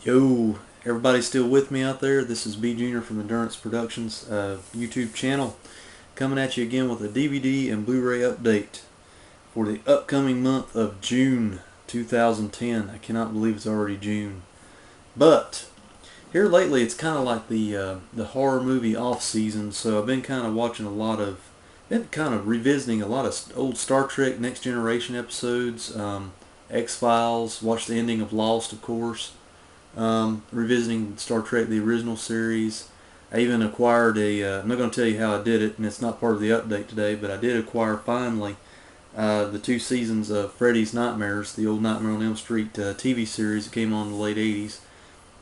Yo, everybody still with me out there? This is B.Jr. from EnduranceProductions YouTube channel, coming at you again with a DVD and Blu-ray update for the upcoming month of June 2010. I cannot believe it's already June. But here lately, it's kind of like the horror movie off season. So I've been kind of watching revisiting a lot of old Star Trek Next Generation episodes, X-Files. Watched the ending of Lost, of course. Revisiting Star Trek, the original series. I even acquired I'm not going to tell you how I did it, and it's not part of the update today, but I did acquire finally the 2 seasons of Freddy's Nightmares, the old Nightmare on Elm Street TV series that came on in the late 80s.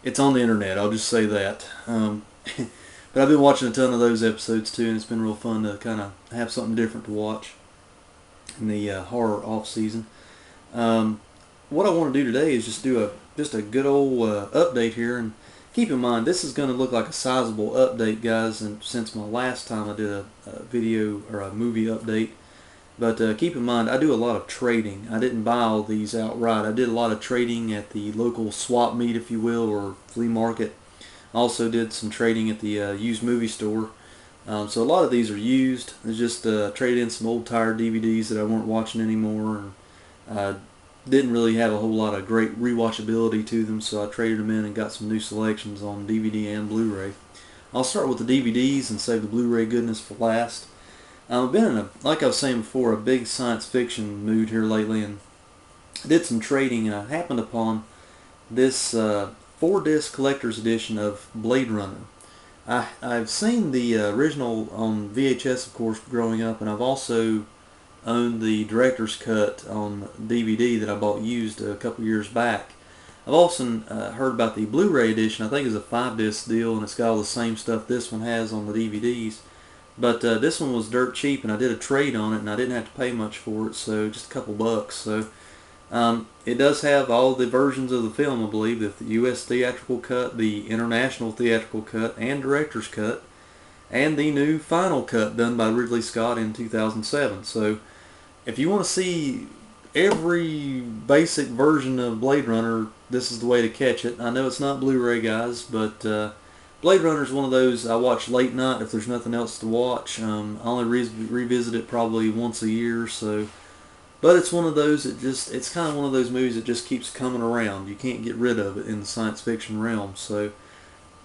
It's on the internet, I'll just say that. But I've been watching a ton of those episodes too, and it's been real fun to kind of have something different to watch in the horror off season. What I want to do today is just do a good old update here, and keep in mind this is going to look like a sizable update, guys, and since my last time I did a video or a movie update. But keep in mind, I do a lot of trading. I didn't buy all these outright. I did a lot of trading at the local swap meet, if you will, or flea market. I also did some trading at the used movie store. So a lot of these are used. I just traded in some old tired DVDs that I weren't watching anymore, and didn't really have a whole lot of great rewatchability to them, so I traded them in and got some new selections on DVD and Blu-ray. I'll start with the DVDs and save the Blu-ray goodness for last. I've been in like I was saying before, a big science fiction mood here lately, and I did some trading, and I happened upon this 4-disc collector's edition of Blade Runner. I've seen the original on VHS, of course, growing up, and I've also owned the director's cut on DVD that I bought used a couple years back. I've also heard about the Blu-ray edition. I think it's a 5-disc deal, and it's got all the same stuff this one has on the DVDs. But this one was dirt cheap, and I did a trade on it, and I didn't have to pay much for it, so just a couple bucks. So it does have all the versions of the film, I believe, the U.S. theatrical cut, the international theatrical cut, and director's cut, and the new final cut done by Ridley Scott in 2007. So if you want to see every basic version of Blade Runner, this is the way to catch it. I know it's not Blu-ray, guys, but Blade Runner is one of those I watch late night if there's nothing else to watch. I only revisit it probably once a year, so. But it's one of those it's kind of one of those movies that just keeps coming around. You can't get rid of it in the science fiction realm. So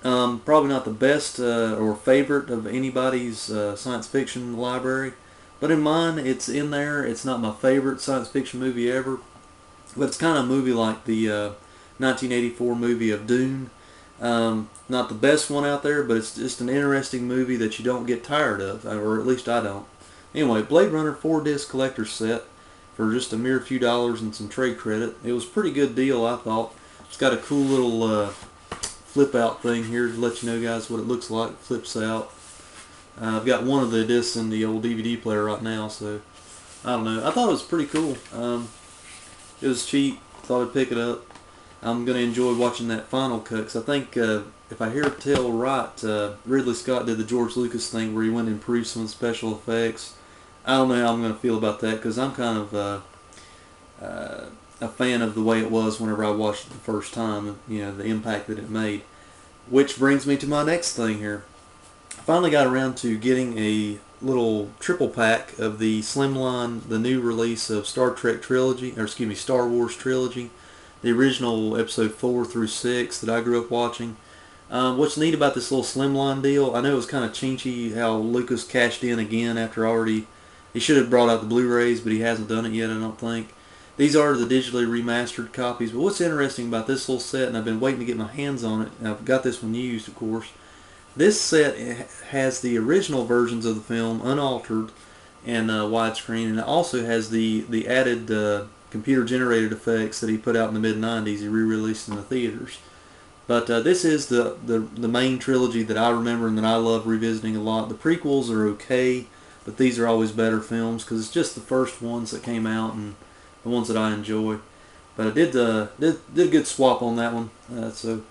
probably not the best or favorite of anybody's science fiction library, but in mine it's in there. It's not my favorite science fiction movie ever, but it's kind of a movie like the 1984 movie of Dune. Not the best one out there, but it's just an interesting movie that you don't get tired of, or at least I don't. Anyway, Blade Runner 4-disc collector's set for just a mere few dollars and some trade credit. It was a pretty good deal, I thought. It's got a cool little flip out thing here to let you know, guys, what it looks like. It flips out. I've got one of the discs in the old DVD player right now, so I don't know. I thought it was pretty cool. It was cheap. Thought I'd pick it up. I'm going to enjoy watching that final cut, because I think, if I hear tell right, Ridley Scott did the George Lucas thing where he went and improved some special effects. I don't know how I'm going to feel about that, because I'm kind of a fan of the way it was whenever I watched it the first time, you know, the impact that it made. Which brings me to my next thing here. I finally got around to getting a little triple pack of the Slimline, the new release of Star Wars trilogy, the original episode 4 through 6 that I grew up watching. What's neat about this little Slimline deal, I know it was kind of chinchy how Lucas cashed in again after he should have brought out the Blu-rays, but he hasn't done it yet, I don't think. These are the digitally remastered copies, but what's interesting about this little set, and I've been waiting to get my hands on it, and I've got this one used, of course. This set has the original versions of the film unaltered and widescreen, and it also has the added computer-generated effects that he put out in the mid-90s. He re-released in the theaters. But this is the main trilogy that I remember and that I love revisiting a lot. The prequels are okay, but these are always better films because it's just the first ones that came out and the ones that I enjoy. But I did a good swap on that one. So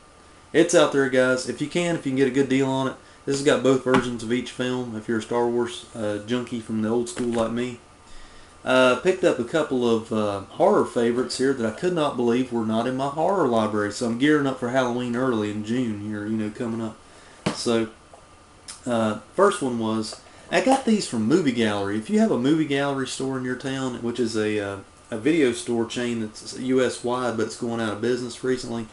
it's out there, guys. If you can get a good deal on it. This has got both versions of each film if you're a Star Wars junkie from the old school like me. Picked up a couple of horror favorites here that I could not believe were not in my horror library. So I'm gearing up for Halloween early in June here, coming up. So first one was, I got these from Movie Gallery. If you have a Movie Gallery store in your town, which is a video store chain that's U.S. wide, but it's going out of business recently,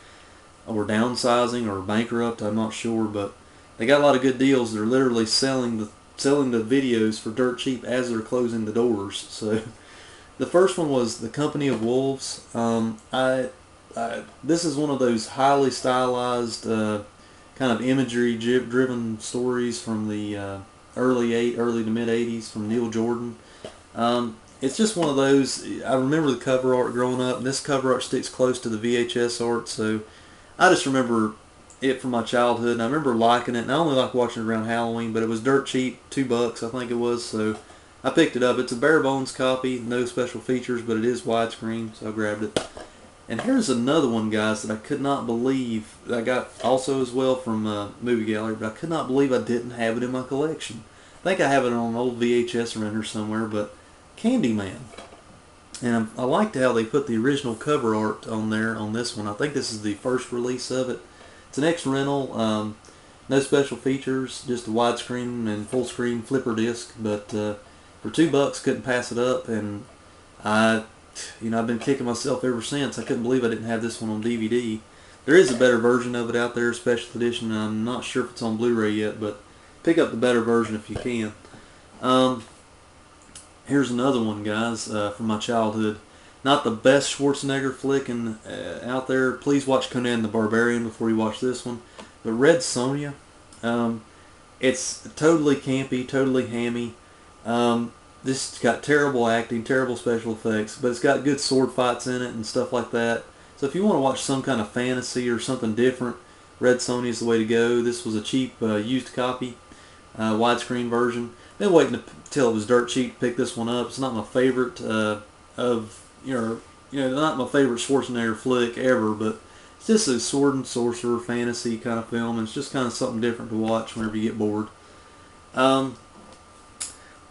or downsizing, or bankrupt, I'm not sure, but they got a lot of good deals. They're literally selling the videos for dirt cheap as they're closing the doors. So the first one was The Company of Wolves. This is one of those highly stylized kind of imagery driven stories from the early to mid 80s from Neil Jordan. It's just one of those, I remember the cover art growing up, and this cover art sticks close to the VHS art, so I just remember it from my childhood, and I remember liking it, and I only like watching it around Halloween, but it was dirt cheap, $2 I think it was, so I picked it up. It's a bare bones copy, no special features, but it is widescreen, so I grabbed it. And here's another one, guys, that I could not believe, that I got also as well from Movie Gallery, but I could not believe I didn't have it in my collection. I think I have it on an old VHS around here somewhere, but Candyman. And I liked how they put the original cover art on there on this one. I think this is the first release of it. It's an X rental, no special features, just a widescreen and full screen flipper disc. But for $2, couldn't pass it up, and I've been kicking myself ever since. I couldn't believe I didn't have this one on DVD. There is a better version of it out there, special edition. I'm not sure if it's on Blu-ray yet, but pick up the better version if you can. Here's another one, guys, from my childhood. Not the best Schwarzenegger flick out there. Please watch Conan the Barbarian before you watch this one. But Red Sonja, it's totally campy, totally hammy. This got terrible acting, terrible special effects, but it's got good sword fights in it and stuff like that. So if you want to watch some kind of fantasy or something different, Red Sonja is the way to go. This was a cheap used copy, widescreen version. Been waiting until it was dirt cheap to pick this one up. It's not my favorite not my favorite Schwarzenegger flick ever, but it's just a sword and sorcerer fantasy kind of film, and it's just kind of something different to watch whenever you get bored.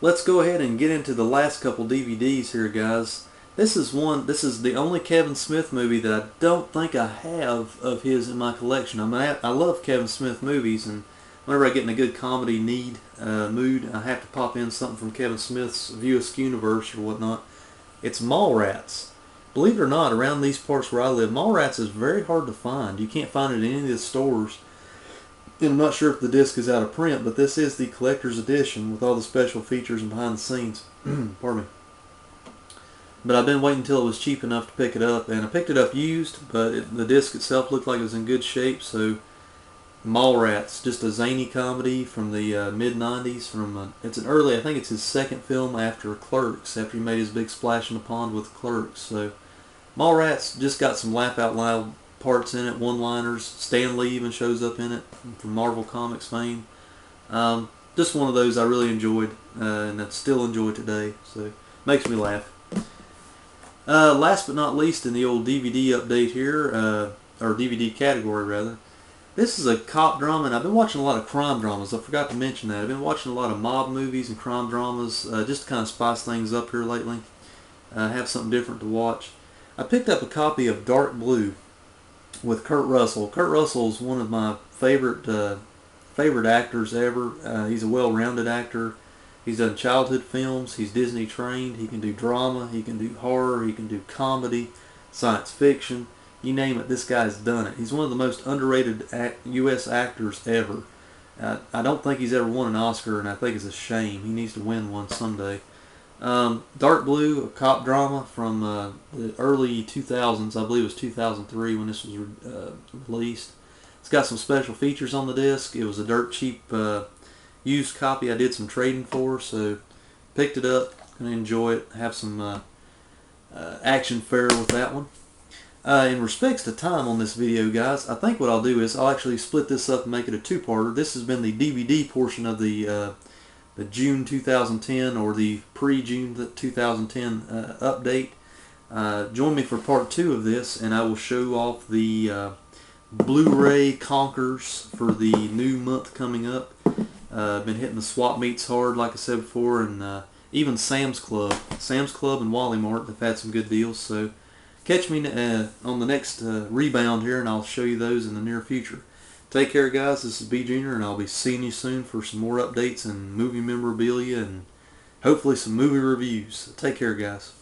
Let's go ahead and get into the last couple DVDs here, guys. This is the only Kevin Smith movie that I don't think I have of his in my collection. I love Kevin Smith movies, and whenever I get in a good comedy mood, I have to pop in something from Kevin Smith's View Askew universe or whatnot. It's Mallrats. Believe it or not, around these parts where I live, Mallrats is very hard to find. You can't find it in any of the stores. And I'm not sure if the disc is out of print, but this is the collector's edition with all the special features and behind the scenes. Pardon me. But I've been waiting until it was cheap enough to pick it up, and I picked it up used, but the disc itself looked like it was in good shape. So Mallrats, just a zany comedy from the mid-90s. It's an early, I think it's his second film after Clerks, after he made his big splash in the pond with Clerks. So Mallrats just got some laugh out loud parts in it, one-liners. Stan Lee even shows up in it from Marvel Comics fame. Just one of those I really enjoyed, and I still enjoy today. So makes me laugh. Last but not least, in the old DVD update here, or DVD category rather, this is a cop drama, and I've been watching a lot of crime dramas. I forgot to mention that. I've been watching a lot of mob movies and crime dramas, just to kind of spice things up here lately. Have something different to watch. I picked up a copy of Dark Blue with Kurt Russell. Kurt Russell is one of my favorite actors ever. He's a well-rounded actor. He's done childhood films. He's Disney trained. He can do drama. He can do horror. He can do comedy, science fiction. You name it, this guy's done it. He's one of the most underrated U.S. actors ever. I don't think he's ever won an Oscar, and I think it's a shame. He needs to win one someday. Dark Blue, a cop drama from the early 2000s. I believe it was 2003 when this was released. It's got some special features on the disc. It was a dirt cheap used copy I did some trading for, so picked it up. Gonna enjoy it. Have some action fare with that one. In respects to time on this video, guys, I think what I'll do is I'll actually split this up and make it a two-parter. This has been the DVD portion of the June 2010 or the pre-June 2010 update. Join me for part 2 of this, and I will show off the Blu-ray conkers for the new month coming up. I've been hitting the swap meets hard, like I said before, and even Sam's Club. Sam's Club and Wally Mart have had some good deals. So catch me on the next rebound here, and I'll show you those in the near future. Take care, guys. This is B.Jr., and I'll be seeing you soon for some more updates and movie memorabilia and hopefully some movie reviews. Take care, guys.